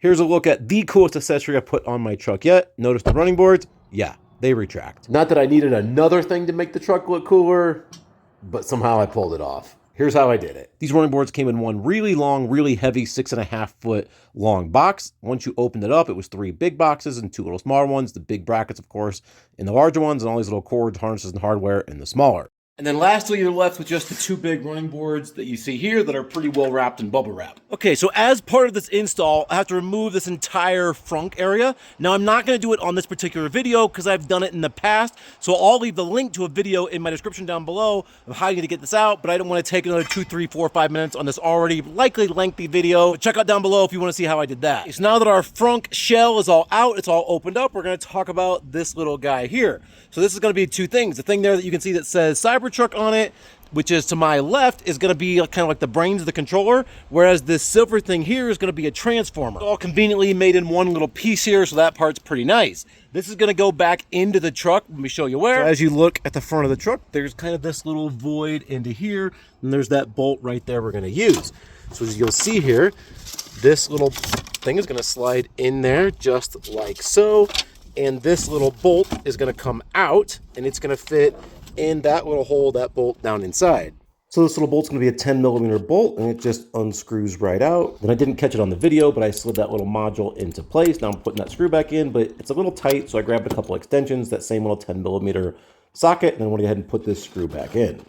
Here's a look at the coolest accessory I put on my truck yet. Notice the running boards? Yeah, they retract. Not that I needed another thing to make the truck look cooler, but somehow I pulled it off. Here's how I did it. These running boards came in one really long, really heavy 6.5 foot long box. Once you opened it up, it was 3 big boxes and 2 little smaller ones. The big brackets, of course, in the larger ones, and all these little cords, harnesses, and hardware in the smaller. And then lastly, you're left with just the 2 big running boards that you see here that are pretty well wrapped in bubble wrap. Okay, so as part of this install, I have to remove this entire frunk area. Now, I'm not gonna do it on this particular video because I've done it in the past, so I'll leave the link to a video in my description down below of how you're gonna get this out, but I don't wanna take another 2, 3, 4, 5 minutes on this already likely lengthy video. But check out down below if you wanna see how I did that. So now that our frunk shell is all out, it's all opened up, we're gonna talk about this little guy here. So this is gonna be 2 things. The thing there that you can see that says Cybertruck on it, which is to my left, is going to be kind of like the brains of the controller, whereas this silver thing here is going to be a transformer. It's all conveniently made in one little piece here, so that part's pretty nice. This is going to go back into the truck. Let me show you where. So as you look at the front of the truck, there's kind of this little void into here, and there's that bolt right there we're going to use. So as you'll see here, this little thing is going to slide in there just like so, and this little bolt is going to come out, and it's going to fit in that little hole, that bolt down inside. So this little bolt's gonna be a 10mm bolt, and it just unscrews right out. Then I didn't catch it on the video, but I slid that little module into place. Now I'm putting that screw back in, but it's a little tight, so I grabbed a couple extensions, that same little 10mm socket, and then went ahead and put this screw back in.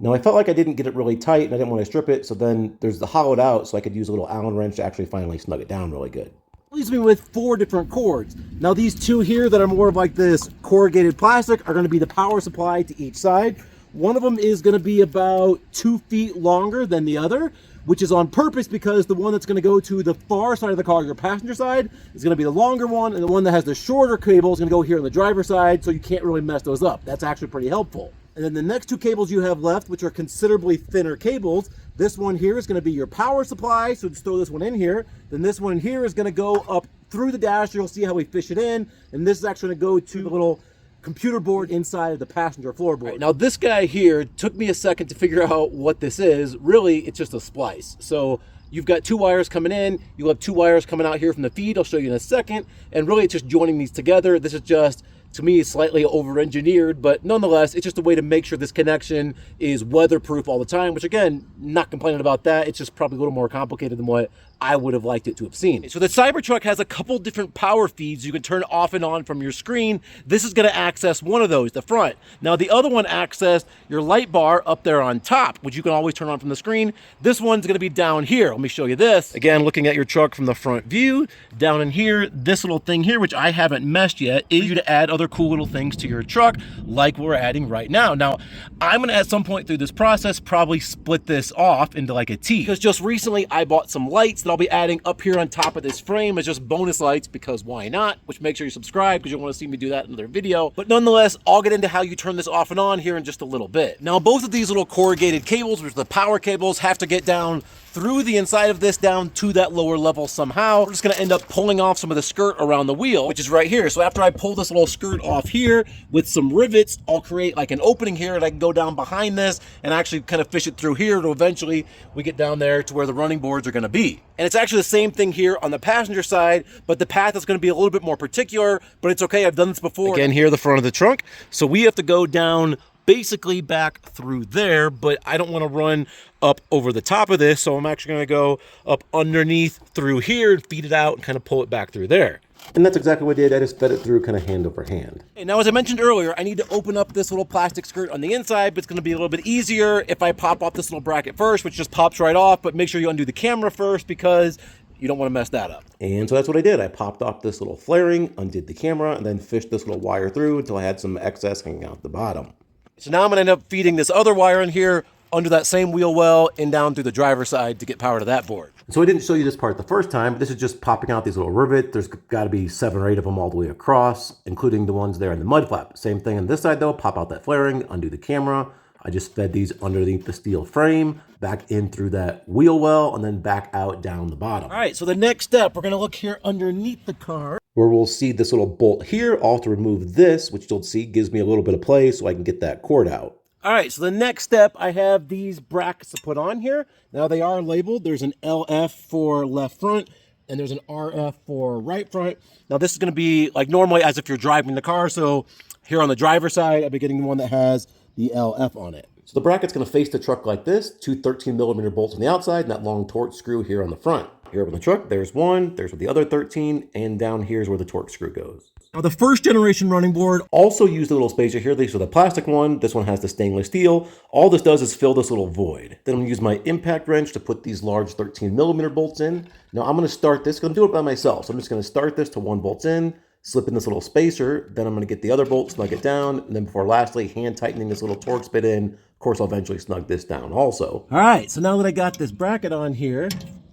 Now I felt like I didn't get it really tight, and I didn't want to strip it, so then there's the hollowed out, so I could use a little Allen wrench to actually finally snug it down really good. Leaves me with 4 different cords. Now these 2 here that are more of like this corrugated plastic are going to be the power supply to each side. One of them is going to be about 2 feet longer than the other, which is on purpose because the one that's going to go to the far side of the car, your passenger side, is going to be the longer one, and the one that has the shorter cable is going to go here on the driver's side, so you can't really mess those up. That's actually pretty helpful. And then the next 2 cables you have left, which are considerably thinner cables, this one here is going to be your power supply, so just throw this one in here. Then this one here is going to go up through the dash. You'll see how we fish it in. And this is actually going to go to the little computer board inside of the passenger floorboard. Right, now this guy here took me a second to figure out what this is. Really, it's just a splice. So you've got 2 wires coming in. You'll have 2 wires coming out here from the feed. I'll show you in a second. And really, it's just joining these together. This is just, to me, slightly over-engineered, but nonetheless, it's just a way to make sure this connection is weatherproof all the time, which again, not complaining about that. It's just probably a little more complicated than what I would have liked it to have seen. So the Cybertruck has a couple different power feeds you can turn off and on from your screen. This is gonna access one of those, the front. Now the other one accessed your light bar up there on top, which you can always turn on from the screen. This one's gonna be down here. Let me show you this. Again, looking at your truck from the front view, down in here, this little thing here, which I haven't messed yet, is you to add other cool little things to your truck, like we're adding right now. Now, I'm gonna at some point through this process, probably split this off into like a T, because just recently I bought some lights that I'll be adding up here on top of this frame as just bonus lights, because why not? Which make sure you subscribe because you'll want to see me do that in another video. But nonetheless, I'll get into how you turn this off and on here in just a little bit. Now, both of these little corrugated cables, which are the power cables, have to get down through the inside of this down to that lower level somehow. We're just gonna end up pulling off some of the skirt around the wheel, which is right here. So after I pull this little skirt off here with some rivets, I'll create like an opening here, and I can go down behind this and actually kind of fish it through here to eventually we get down there to where the running boards are gonna be. And it's actually the same thing here on the passenger side, but the path is gonna be a little bit more particular, but it's okay, I've done this before. Again, here, the front of the trunk. So we have to go down basically back through there, but I don't want to run up over the top of this, so I'm actually going to go up underneath through here and feed it out and kind of pull it back through there. And that's exactly what I did. I just fed it through kind of hand over hand. And now, as I mentioned earlier, I need to open up this little plastic skirt on the inside, but it's going to be a little bit easier if I pop off this little bracket first, which just pops right off, but make sure you undo the camera first because you don't want to mess that up. And so that's what I did. I popped off this little flaring, undid the camera, and then fished this little wire through until I had some excess hanging out the bottom. So now I'm gonna end up feeding this other wire in here under that same wheel well and down through the driver's side to get power to that board. So I didn't show you this part the first time, but this is just popping out these little rivets. There's gotta be 7 or 8 of them all the way across, including the ones there in the mud flap. Same thing on this side though, pop out that flaring, undo the camera. I just fed these underneath the steel frame, back in through that wheel well, and then back out down the bottom. All right, so the next step, we're gonna look here underneath the car, where we'll see this little bolt here. I'll have to remove this, which you'll see gives me a little bit of play so I can get that cord out. All right, so the next step, I have these brackets to put on here. Now they are labeled. There's an LF for left front, and there's an RF for right front. Now this is going to be like normally as if you're driving the car. So here on the driver's side, I'll be getting the one that has the LF on it. So the bracket's going to face the truck like this, two 13mm bolts on the outside and that long torque screw here on the front. Here on the truck, there's one, there's the other 13, and down here's where the torque screw goes. Now the first generation running board also used a little spacer here. These are the plastic one. This one has the stainless steel. All this does is fill this little void. Then I'm gonna use my impact wrench to put these large 13mm bolts in. Now I'm gonna start this, because I'm doing it by myself. So I'm just gonna start this to one bolt's in, slip in this little spacer. Then I'm gonna get the other bolt, snug it down. And then before lastly, hand tightening this little torque bit in. Of course, I'll eventually snug this down also. All right, so now that I got this bracket on here,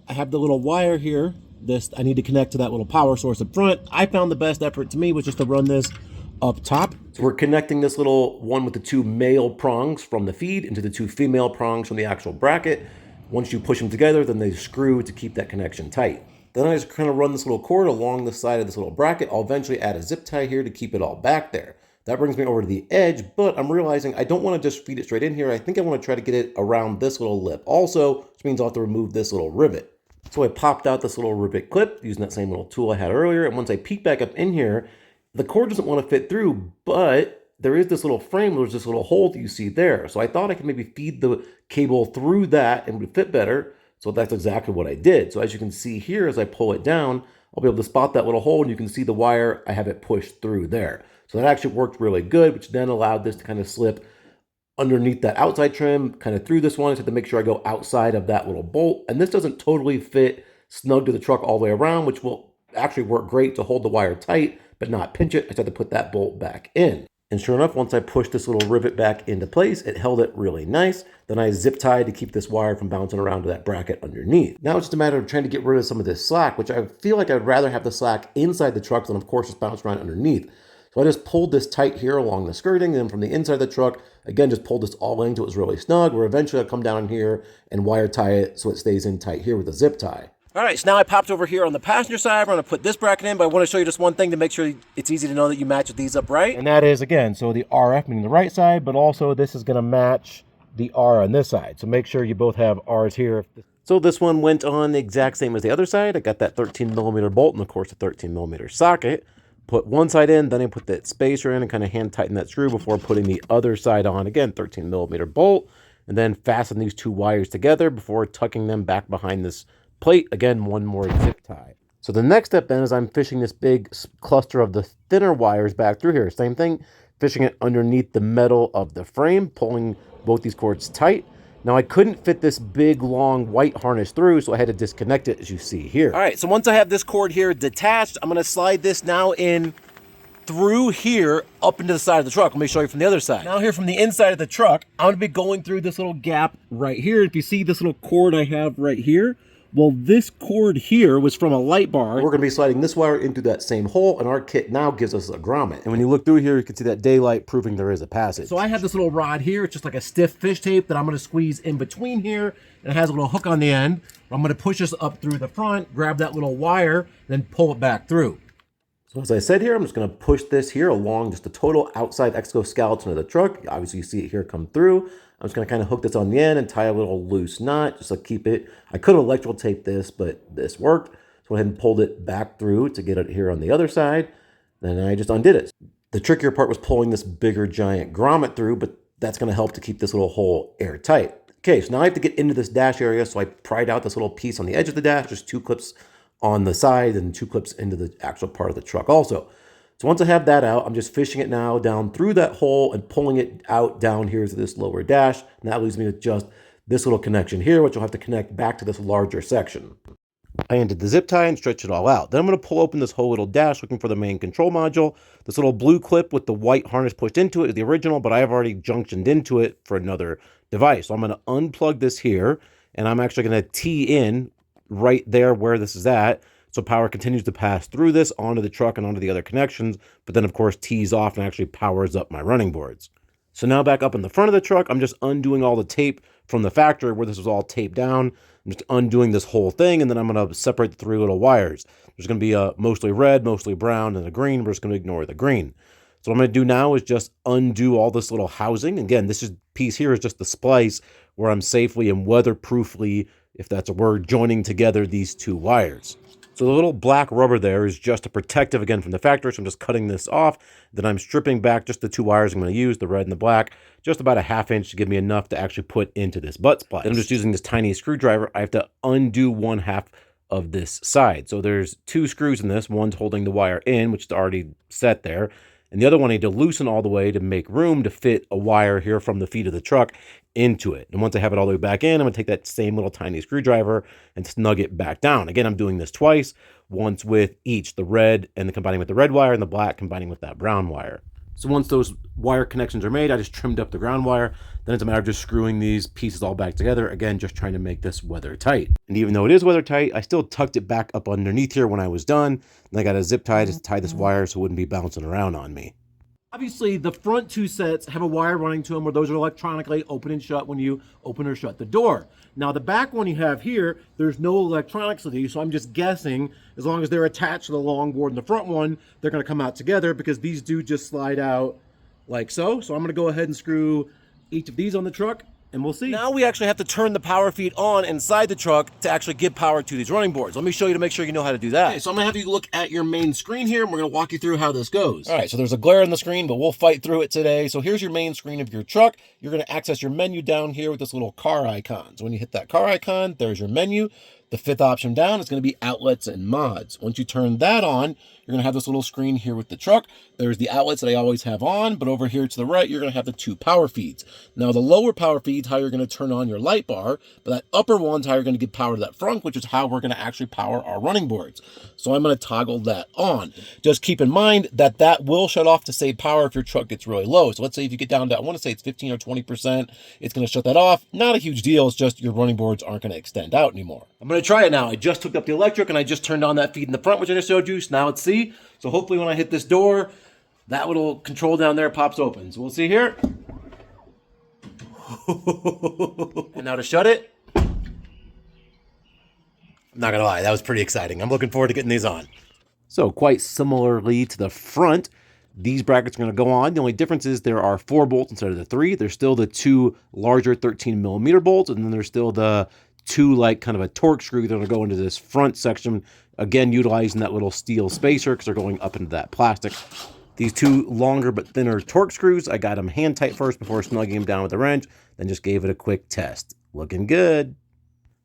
I have the little wire here. This I need to connect to that little power source up front. I found the best effort to me was just to run this up top. So we're connecting this little one with the two male prongs from the feed into the two female prongs from the actual bracket. Once you push them together, then they screw to keep that connection tight. Then I just kind of run this little cord along the side of this little bracket. I'll eventually add a zip tie here to keep it all back there. That brings me over to the edge, but I'm realizing I don't want to just feed it straight in here. I think I want to try to get it around this little lip also, which means I'll have to remove this little rivet. So I popped out this little rivet clip using that same little tool I had earlier. And once I peek back up in here, the cord doesn't want to fit through, but there is this little frame. There's this little hole that you see there. So I thought I could maybe feed the cable through that and it would fit better. So that's exactly what I did. So as you can see here, as I pull it down, I'll be able to spot that little hole and you can see the wire. I have it pushed through there. So that actually worked really good, which then allowed this to kind of slip underneath that outside trim, kind of through this one. I just have to make sure I go outside of that little bolt. And this doesn't totally fit snug to the truck all the way around, which will actually work great to hold the wire tight, but not pinch it. I just have to put that bolt back in. And sure enough, once I pushed this little rivet back into place, it held it really nice. Then I zip tied to keep this wire from bouncing around to that bracket underneath. Now it's just a matter of trying to get rid of some of this slack, which I feel like I'd rather have the slack inside the truck than of course just bounce around underneath. So I just pulled this tight here along the skirting, and then from the inside of the truck, again, just pulled this all in until it was really snug, where eventually I'll come down in here and wire tie it so it stays in tight here with a zip tie. All right, so now I popped over here on the passenger side. We're gonna put this bracket in, but I wanna show you just one thing to make sure it's easy to know that you match these up right. And that is, again, so the RF meaning the right side, but also this is gonna match the R on this side. So make sure you both have R's here. So this one went on the exact same as the other side. I got that 13mm bolt and of course a 13mm socket. Put one side in, then I put that spacer in and kind of hand tighten that screw before putting the other side on. Again, 13mm bolt, and then fasten these two wires together before tucking them back behind this plate. Again, one more zip tie. So the next step then is I'm fishing this big cluster of the thinner wires back through here. Same thing, fishing it underneath the metal of the frame, pulling both these cords tight. Now I couldn't fit this big long white harness through, so I had to disconnect it as you see here. All right, so once I have this cord here detached, I'm gonna slide this now in through here up into the side of the truck. Let me show you from the other side. Now here from the inside of the truck, I'm gonna be going through this little gap right here. If you see this little cord I have right here, well, this cord here was from a light bar. We're going to be sliding this wire into that same hole, and our kit now gives us a grommet. And when you look through here, you can see that daylight proving there is a passage. So I have this little rod here. It's just like a stiff fish tape that I'm going to squeeze in between here. And it has a little hook on the end. I'm going to push this up through the front, grab that little wire, then pull it back through. So as I said here, I'm just going to push this here along just the total outside exoskeleton of the truck. Obviously, you see it here come through. I'm just going to kind of hook this on the end and tie a little loose knot just to keep it. I could have electrical taped this, but this worked. So I went ahead and pulled it back through to get it here on the other side. Then I just undid it. The trickier part was pulling this bigger giant grommet through, but that's going to help to keep this little hole airtight. Okay, so now I have to get into this dash area. So I pried out this little piece on the edge of the dash, just 2 clips on the side and 2 clips into the actual part of the truck also. So once I have that out, I'm just fishing it now down through that hole and pulling it out down here to this lower dash. And that leaves me with just this little connection here, which will have to connect back to this larger section. I undid the zip tie and stretched it all out. Then I'm going to pull open this whole little dash looking for the main control module. This little blue clip with the white harness pushed into it is the original, but I have already junctioned into it for another device. So I'm going to unplug this here, and I'm actually going to tee in right there where this is at. So power continues to pass through this onto the truck and onto the other connections, but then of course tees off and actually powers up my running boards. So now back up in the front of the truck, I'm just undoing all the tape from the factory where this was all taped down. I'm just undoing this whole thing, and then I'm going to separate the 3 little wires. There's going to be a mostly red, mostly brown, and a green. We're just going to ignore the green. So what I'm going to do now is just undo all this little housing. Again, this piece here is just the splice where I'm safely and weatherproofly, if that's a word, joining together these 2 wires. So the little black rubber there is just a protective, again, from the factory. So I'm just cutting this off. Then I'm stripping back just the two wires I'm going to use, the red and the black, just about a 1/2 inch to give me enough to actually put into this butt splice. Then I'm just using this tiny screwdriver. I have to undo 1/2 of this side. So there's 2 screws in this. One's holding the wire in, which is already set there. And the other one I need to loosen all the way to make room to fit a wire here from the feet of the truck into it. And once I have it all the way back in, I'm going to take that same little tiny screwdriver and snug it back down. Again, I'm doing this twice, once with each, the red and combining with the red wire and the black combining with that brown wire. So once those wire connections are made, I just trimmed up the ground wire. Then it's a matter of just screwing these pieces all back together. Again, just trying to make this weather tight. And even though it is weather tight, I still tucked it back up underneath here when I was done. And I got a zip tie to tie this wire so it wouldn't be bouncing around on me. Obviously, the front 2 sets have a wire running to them where those are electronically open and shut when you open or shut the door. Now, the back one you have here, there's no electronics to these, so I'm just guessing as long as they're attached to the long board in the front one, they're going to come out together because these do just slide out like so. So I'm going to go ahead and screw each of these on the truck, and we'll see. Now we actually have to turn the power feed on inside the truck to actually give power to these running boards. Let me show you to make sure you know how to do that. Okay, so I'm gonna have you look at your main screen here, and we're gonna walk you through how this goes. All right, so there's a glare on the screen, but we'll fight through it today. So here's your main screen of your truck. You're gonna access your menu down here with this little car icon. So when you hit that car icon, there's your menu. The 5th option down is going to be outlets and mods. Once you turn that on, you're going to have this little screen here with the truck. There's the outlets that I always have on, but over here to the right, you're going to have the 2 power feeds. Now, the lower power feed's how you're going to turn on your light bar, but that upper one's how you're going to give power to that frunk, which is how we're going to actually power our running boards. So I'm going to toggle that on. Just keep in mind that that will shut off to save power if your truck gets really low. So let's say if you get down to, I want to say it's 15 or 20%, it's going to shut that off. Not a huge deal. It's just your running boards aren't going to extend out anymore. I'm going to try it now. I just hooked up the electric and I just turned on that feed in the front, which I just showed you. So now it's C. So hopefully when I hit this door, that little control down there pops open. So we'll see here. And now to shut it. I'm not gonna lie, that was pretty exciting. I'm looking forward to getting these on. So quite similarly to the front, these brackets are going to go on. The only difference is there are 4 bolts instead of the 3. There's still the 2 larger 13mm bolts, and then there's still the 2 like kind of a torque screw that are going to go into this front section, again utilizing that little steel spacer because they're going up into that plastic. These 2 longer but thinner torque screws, I got them hand tight first before snugging them down with a wrench, then just gave it a quick test. Looking good.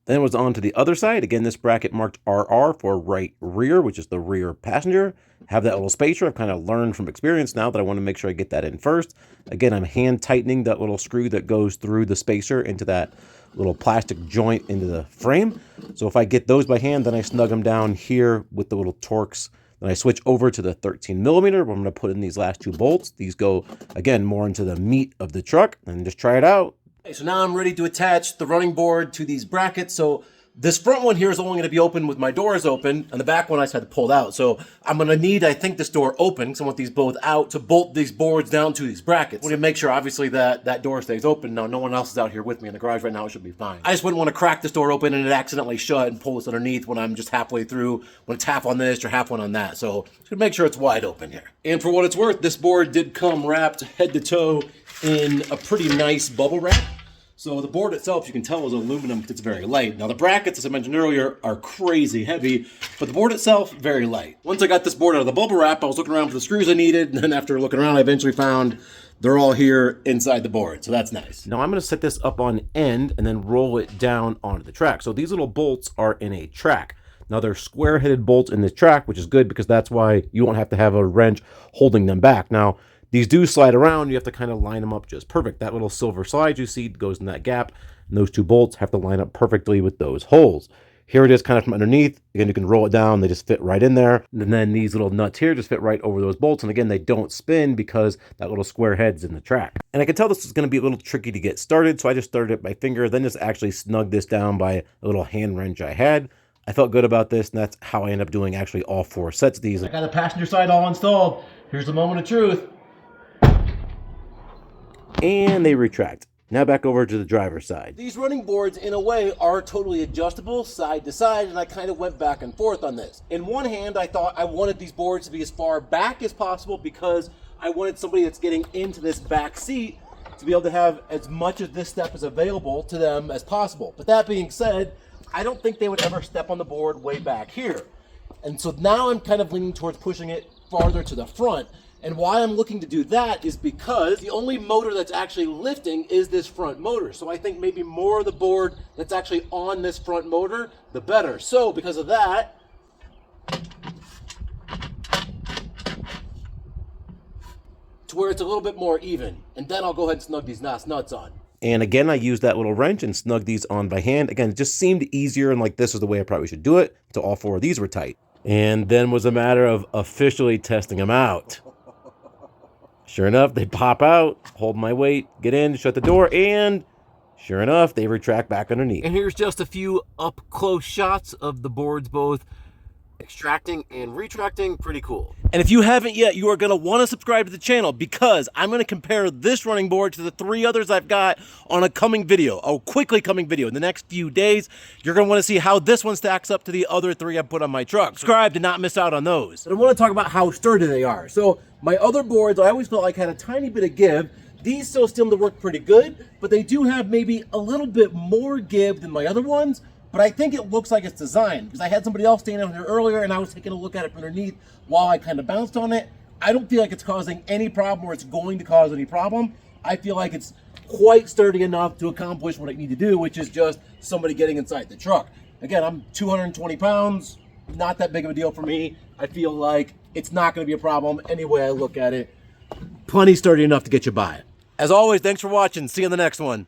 Then it was on to the other side. Again, this bracket marked RR for right rear, which is the rear passenger. Have that little spacer. I've kind of learned from experience now that I want to make sure I get that in first. Again, I'm hand tightening that little screw that goes through the spacer into that little plastic joint into the frame. So if I get those by hand, then I snug them down here with the little Torx. Then I switch over to the 13mm where I'm going to put in these last 2 bolts. These go, again, more into the meat of the truck, and just try it out. Okay, so now I'm ready to attach the running board to these brackets. So this front one here is only going to be open with my doors open, and the back one I just had to pull out. So I'm going to need, I think, this door open because I want these both out to bolt these boards down to these brackets. I want to make sure, obviously, that that door stays open. Now, no one else is out here with me in the garage right now. It should be fine. I just wouldn't want to crack this door open and it accidentally shut and pull this underneath when I'm just halfway through, when it's half on this or half one on that. So just make sure it's wide open here. And for what it's worth, this board did come wrapped head to toe in a pretty nice bubble wrap. So the board itself, you can tell, is aluminum because it's very light. Now the brackets, as I mentioned earlier, are crazy heavy, but the board itself, very light. Once I got this board out of the bubble wrap, I was looking around for the screws I needed, and then after looking around, I eventually found they're all here inside the board, so that's nice. Now I'm gonna set this up on end and then roll it down onto the track. So these little bolts are in a track. Now they're square-headed bolts in this track, which is good because that's why you won't have to have a wrench holding them back. Now, these do slide around. You have to kind of line them up just perfect. That little silver slide you see goes in that gap, and those 2 bolts have to line up perfectly with those holes. Here it is kind of from underneath. Again, you can roll it down. They just fit right in there. And then these little nuts here just fit right over those bolts. And again, they don't spin because that little square head's in the track. And I could tell this is going to be a little tricky to get started, so I just started it by finger, then just actually snugged this down by a little hand wrench I had. I felt good about this, and that's how I ended up doing actually all 4 sets of these. I got the passenger side all installed. Here's the moment of truth. And they retract. Now back over to the driver's side. These running boards, in a way, are totally adjustable side to side, and I kind of went back and forth on this. In one hand, I thought I wanted these boards to be as far back as possible because I wanted somebody that's getting into this back seat to be able to have as much of this step as available to them as possible. But that being said, I don't think they would ever step on the board way back here. And so now I'm kind of leaning towards pushing it farther to the front. And why I'm looking to do that is because the only motor that's actually lifting is this front motor. So I think maybe more of the board that's actually on this front motor, the better. So because of that, to where it's a little bit more even. And then I'll go ahead and snug these nuts on. And again, I used that little wrench and snug these on by hand. Again, it just seemed easier, and like this is the way I probably should do it until all 4 of these were tight. And then was a matter of officially testing them out. Sure enough, they pop out, hold my weight, get in, shut the door, and sure enough, they retract back underneath. And here's just a few up-close shots of the boards both extracting and retracting. Pretty cool. And if you haven't yet, you are going to want to subscribe to the channel because I'm going to compare this running board to the 3 others I've got on a coming video, a quickly coming video. In the next few days, you're going to want to see how this one stacks up to the other 3 I put on my truck. Subscribe to not miss out on those. And I want to talk about how sturdy they are. So my other boards, I always felt like had a tiny bit of give. These still seem to work pretty good, but they do have maybe a little bit more give than my other ones. But I think it looks like it's designed because I had somebody else standing out here earlier and I was taking a look at it from underneath while I kind of bounced on it. I don't feel like it's causing any problem or it's going to cause any problem. I feel like it's quite sturdy enough to accomplish what I need to do, which is just somebody getting inside the truck. Again, I'm 220 pounds, not that big of a deal for me. I feel like it's not going to be a problem any way I look at it. Plenty sturdy enough to get you by. As always, thanks for watching. See you in the next one.